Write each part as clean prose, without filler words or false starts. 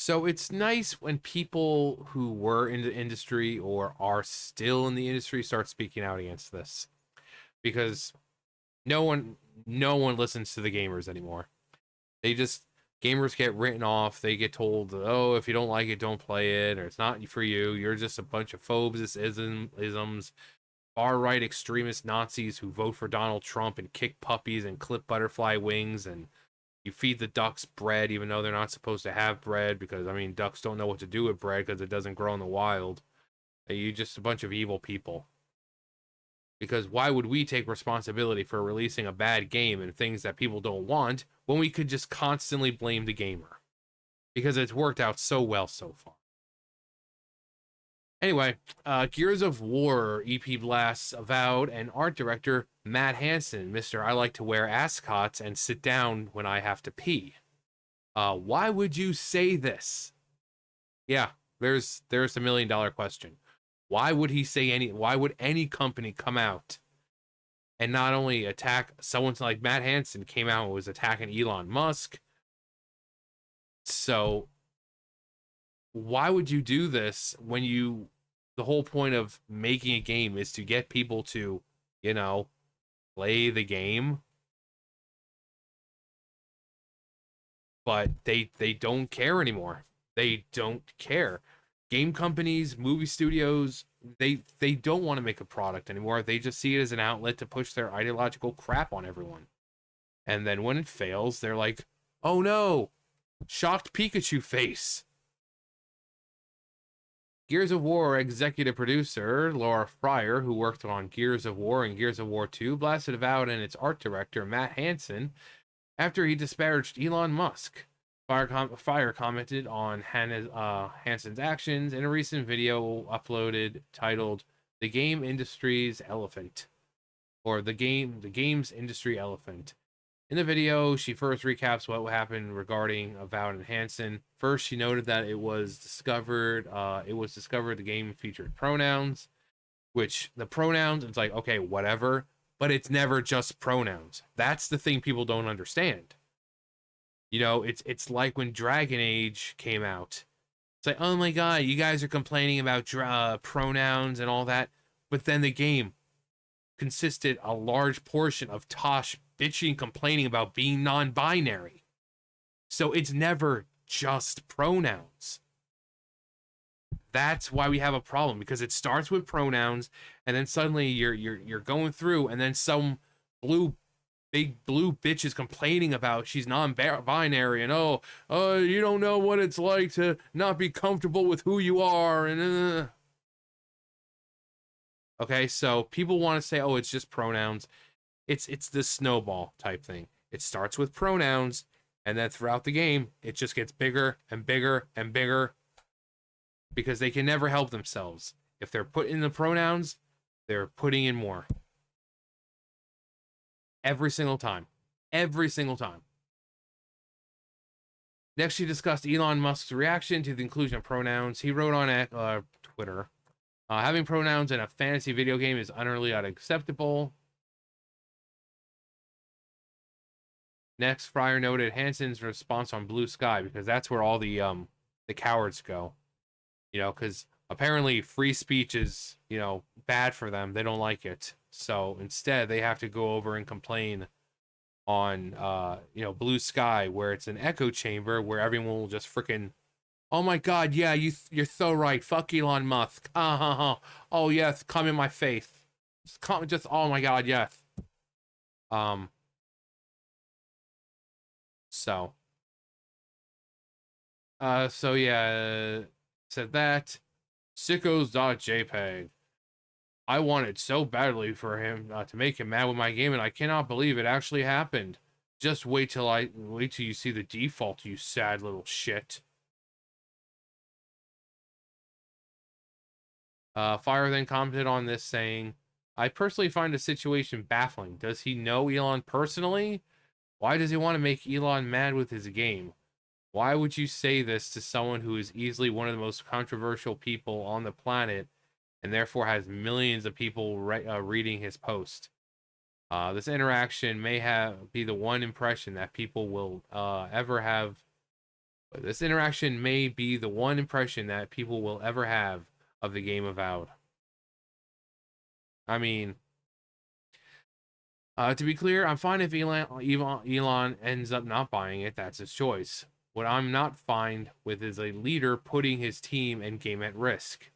So it's nice when people who were in the industry or are still in the industry start speaking out against this, because no one no one listens to the gamers anymore. They just Gamers get written off. They get told, "Oh, if you don't like it, don't play it, or it's not for you. You're just a bunch of phobes, isms, far right extremist Nazis who vote for Donald Trump and kick puppies and clip butterfly wings, and you feed the ducks bread even though they're not supposed to have bread because I mean ducks don't know what to do with bread because it doesn't grow in the wild. You just a bunch of evil people. Because why would we take responsibility for releasing a bad game and things that people don't want when we could just constantly blame the gamer? Because it's worked out so well so far. Anyway, Gears of War EP blasts Avowed and art director Matt Hansen, Mr. I like to wear ascots and sit down when I have to pee. Why would you say this? Yeah, there's $1 million question. Why would any company come out and not only attack someone like Matt Hansen came out and was attacking Elon Musk? So why would you do this when the whole point of making a game is to get people to, you know, play the game, but they don't care anymore. They don't care. Game companies, movie studios, they don't want to make a product anymore. They just see it as an outlet to push their ideological crap on everyone. And then when it fails, they're like, "Oh no, shocked Pikachu face." Gears of War executive producer Laura Fryer, who worked on Gears of War and Gears of War 2, blasted Avowed and its art director Matt Hansen after he disparaged Elon Musk. Fire commented on Hansen's actions in a recent video uploaded titled "The Game Industry's Elephant," or the game's industry elephant. In the video, she first recaps what happened regarding Avowed and Hansen. First, she noted that it was discovered the game featured pronouns, which the pronouns, it's like, okay, whatever, but it's never just pronouns. That's the thing people don't understand. It's like when Dragon Age came out. It's like, oh my god, you guys are complaining about pronouns and all that, but then the game consisted a large portion of Tosh bitching, complaining about being non-binary. So it's never just pronouns. That's why we have a problem, because it starts with pronouns, and then suddenly you're going through, and then some big blue bitch is complaining about she's non-binary, and you don't know what it's like to not be comfortable with who you are, and okay, so people want to say, oh, it's just pronouns. It's this snowball type thing. It starts with pronouns, and then throughout the game, it just gets bigger and bigger and bigger because they can never help themselves. If they're putting in the pronouns, they're putting in more. Every single time. Every single time. Next, she discussed Elon Musk's reaction to the inclusion of pronouns. He wrote on Twitter, having pronouns in a fantasy video game is utterly unacceptable. Next, Fryer noted Hansen's response on Blue Sky, because that's where all the cowards go. Because apparently free speech is, bad for them. They don't like it. So instead, they have to go over and complain on, Blue Sky, where it's an echo chamber where everyone will just freaking, oh my god, yeah, you're so right. Fuck Elon Musk. Oh yes, come in my face. Oh my god, yes. Um. So. So yeah, said that. Sickos.jpg. I wanted so badly for him to make him mad with my game, and I cannot believe it actually happened. Just wait till you see the default, you sad little shit. Fire then commented on this saying, I personally find the situation baffling. Does he know Elon personally? Why does he want to make Elon mad with his game? Why would you say this to someone who is easily one of the most controversial people on the planet and therefore has millions of people reading his post? This interaction may be the one impression that people will ever have But this interaction may be the one impression that people will ever have of the game Avowed. I mean, to be clear, I'm fine if Elon ends up not buying it. That's his choice. What I'm not fine with is a leader putting his team and game at risk.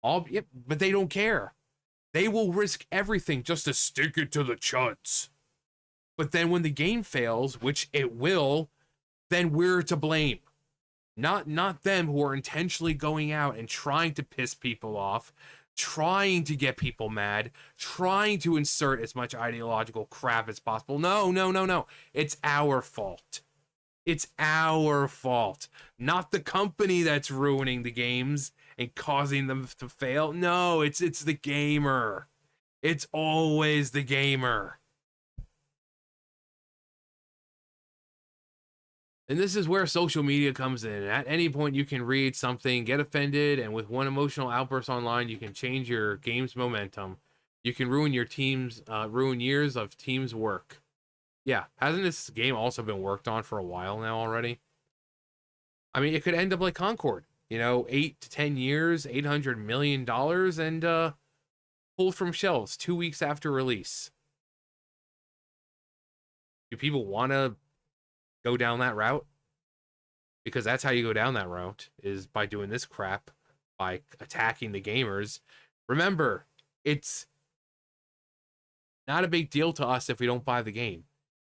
Yep, but they don't care. They will risk everything just to stick it to the chuds. But then when the game fails, which it will, then we're to blame. Not them, who are intentionally going out and trying to piss people off, trying to get people mad, trying to insert as much ideological crap as possible. No, no, no, no. It's our fault. It's our fault. Not the company that's ruining the games and causing them to fail. No, it's the gamer. It's always the gamer. And this is where social media comes in. At any point, you can read something, get offended, and with one emotional outburst online, you can change your game's momentum. You can ruin your ruin years of team's work. Yeah, hasn't this game also been worked on for a while now already? I mean, it could end up like Concord, 8 to 10 years, $800 million, and pulled from shelves 2 weeks after release. Do people want to go down that route? Because that's how you go down that route, is by doing this crap, by attacking the gamers. Remember, it's not a big deal to us if we don't buy the game.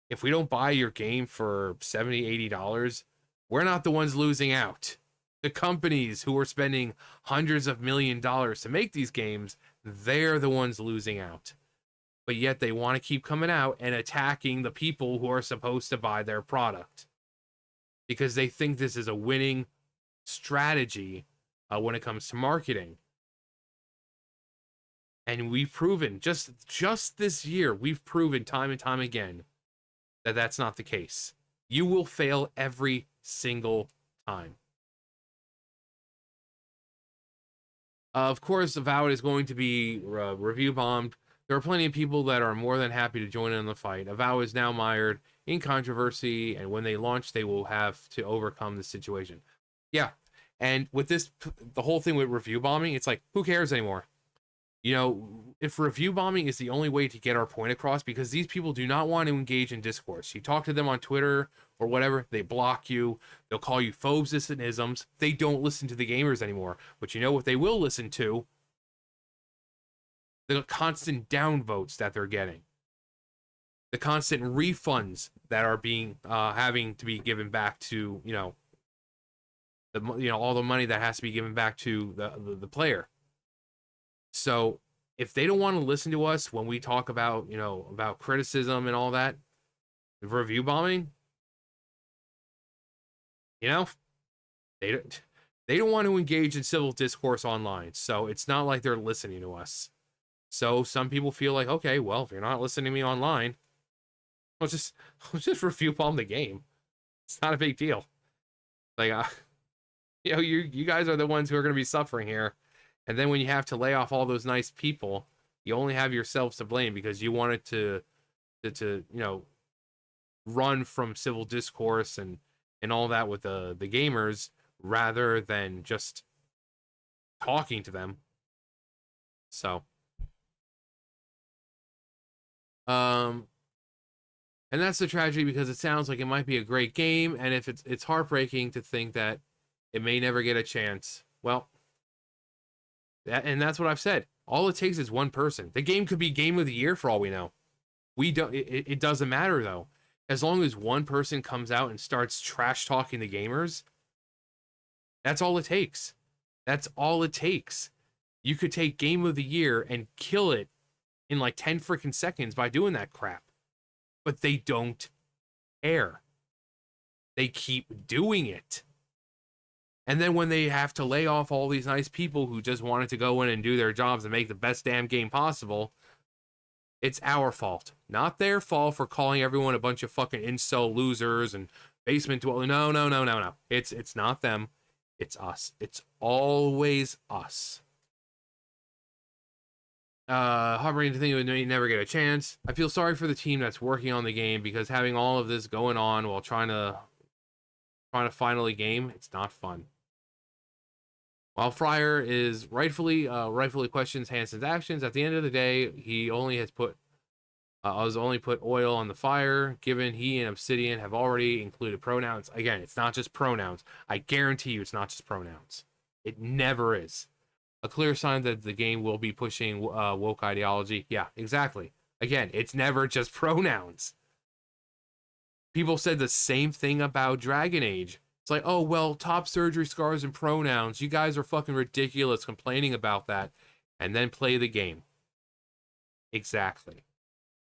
If we don't buy your game for $70, $80, we're not the ones losing out. The companies who are spending hundreds of millions of dollars to make these games, they're the ones losing out. But yet they want to keep coming out and attacking the people who are supposed to buy their product, because they think this is a winning strategy when it comes to marketing. And we've proven, just this year, we've proven time and time again that that's not the case. You will fail every single time. Of course, Avowed is going to be review bombed. There are plenty of people that are more than happy to join in the fight. Avowed is now mired in controversy, and when they launch, they will have to overcome the situation. Yeah, and with this, the whole thing with review bombing, it's like, who cares anymore? If review bombing is the only way to get our point across, because these people do not want to engage in discourse. You talk to them on Twitter or whatever, they block you. They'll call you phobes and isms. They don't listen to the gamers anymore. But you know what they will listen to? The constant downvotes that they're getting. The constant refunds that are being having to be given back to, all the money that has to be given back to the player. So if they don't want to listen to us when we talk about, about criticism and all that, review bombing, they don't want to engage in civil discourse online. So it's not like they're listening to us. So some people feel like, okay, well, if you're not listening to me online, I'll just review bomb the game. It's not a big deal. Like, you guys are the ones who are going to be suffering here. And then when you have to lay off all those nice people, you only have yourselves to blame because you wanted to run from civil discourse and all that with the gamers rather than just talking to them. So, and that's the tragedy, because it sounds like it might be a great game, and if it's heartbreaking to think that it may never get a chance. Well, and that's what I've said. All it takes is one person. The game could be game of the year for all we know. It doesn't matter though. As long as one person comes out and starts trash talking the gamers, that's all it takes. That's all it takes. You could take game of the year and kill it in like 10 freaking seconds by doing that crap. But they don't care. They keep doing it. And then when they have to lay off all these nice people who just wanted to go in and do their jobs and make the best damn game possible, it's our fault. Not their fault for calling everyone a bunch of fucking incel losers and basement dwellers. No. It's not them. It's us. It's always us. Heartbreaking to think we may never get a chance. I feel sorry for the team that's working on the game, because having all of this going on while trying to trying to finally game, it's not fun. While Fryer is rightfully questions Hansen's actions, at the end of the day, he only has put oil on the fire, given he and Obsidian have already included pronouns. Again, it's not just pronouns. I guarantee you it's not just pronouns. It never is. A clear sign that the game will be pushing woke ideology. Yeah, exactly. Again, it's never just pronouns. People said the same thing about Dragon Age. It's like, oh, well, top surgery scars and pronouns. You guys are fucking ridiculous complaining about that. And then play the game. Exactly.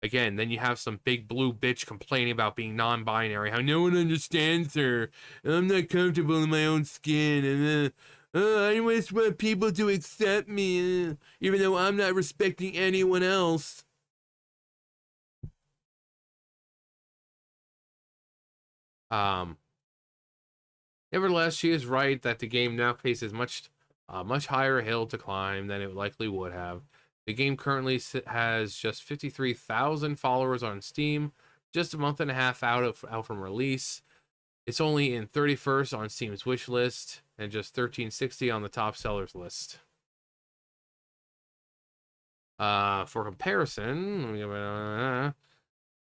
Again, then you have some big blue bitch complaining about being non-binary, how no one understands her. I'm not comfortable in my own skin, and I just want people to accept me, even though I'm not respecting anyone else. Nevertheless, she is right that the game now faces much higher hill to climb than it likely would have. The game currently has just 53,000 followers on Steam, just a month and a half out from release. It's only in 31st on Steam's wish list, and just 1360 on the top sellers list. For comparison,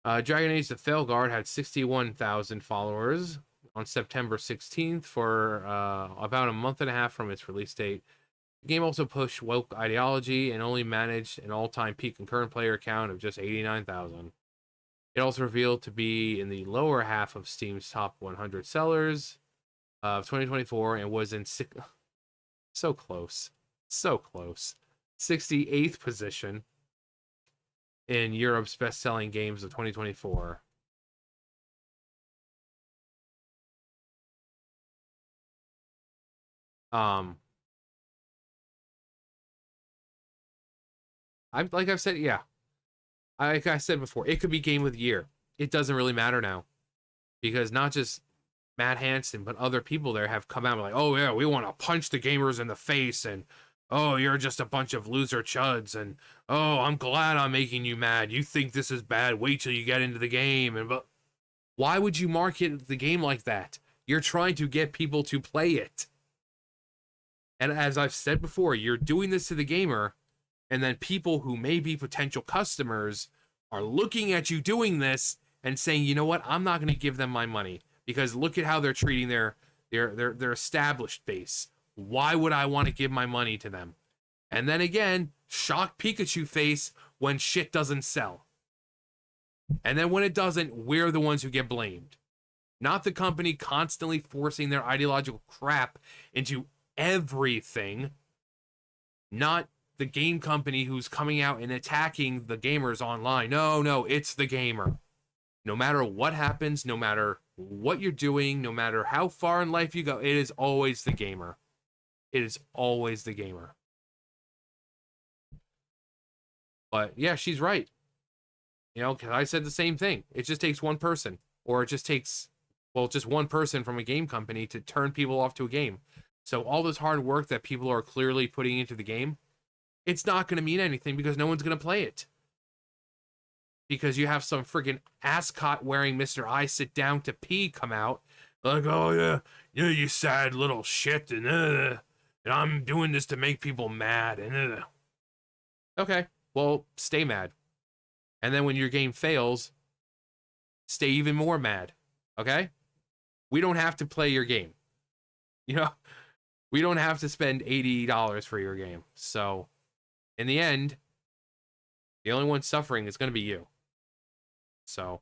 Dragon Age: The Failguard had 61,000 followers on September 16th for about a month and a half from its release date. The game also pushed woke ideology and only managed an all-time peak concurrent player count of just 89,000. It also revealed to be in the lower half of Steam's top 100 sellers of 2024 and was in so close, 68th position in Europe's best-selling games of 2024. I've said, yeah. Like I said before, it could be game of the year. It doesn't really matter now. Because not just Matt Hansen, but other people there have come out and like, oh yeah, we want to punch the gamers in the face, and oh, you're just a bunch of loser chuds, and oh, I'm glad I'm making you mad. You think this is bad, wait till you get into the game. And but why would you market the game like that? You're trying to get people to play it. And as I've said before, you're doing this to the gamer, and then people who may be potential customers are looking at you doing this and saying, you know what, I'm not going to give them my money because look at how they're treating their established base. Why would I want to give my money to them? And then again, shock Pikachu face when shit doesn't sell. And then when it doesn't, we're the ones who get blamed. Not the company constantly forcing their ideological crap into everything. Not the game company who's coming out and attacking the gamers online. No, it's the gamer. No matter what happens, no matter what you're doing, no matter how far in life you go, it is always the gamer. It is always the gamer. But yeah, she's right. You know, because I said the same thing. It just takes one person, or it just takes, well, just one person from a game company to turn people off to a game. So all this hard work that people are clearly putting into the game, it's not going to mean anything because no one's going to play it. Because you have some freaking ascot wearing Mr. I Sit Down to Pee come out. Like, oh yeah, you sad little shit, and I'm doing this to make people mad. And okay, well, stay mad. And then when your game fails, stay even more mad. Okay? We don't have to play your game. You know, we don't have to spend $80 for your game. So, in the end, the only one suffering is going to be you. So,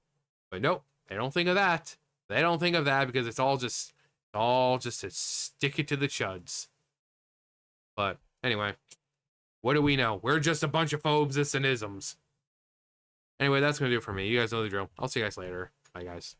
but nope, they don't think of that. They don't think of that because it's all just to stick it to the chuds. But anyway, what do we know? We're just a bunch of phobes and isms. Anyway, that's going to do it for me. You guys know the drill. I'll see you guys later. Bye, guys.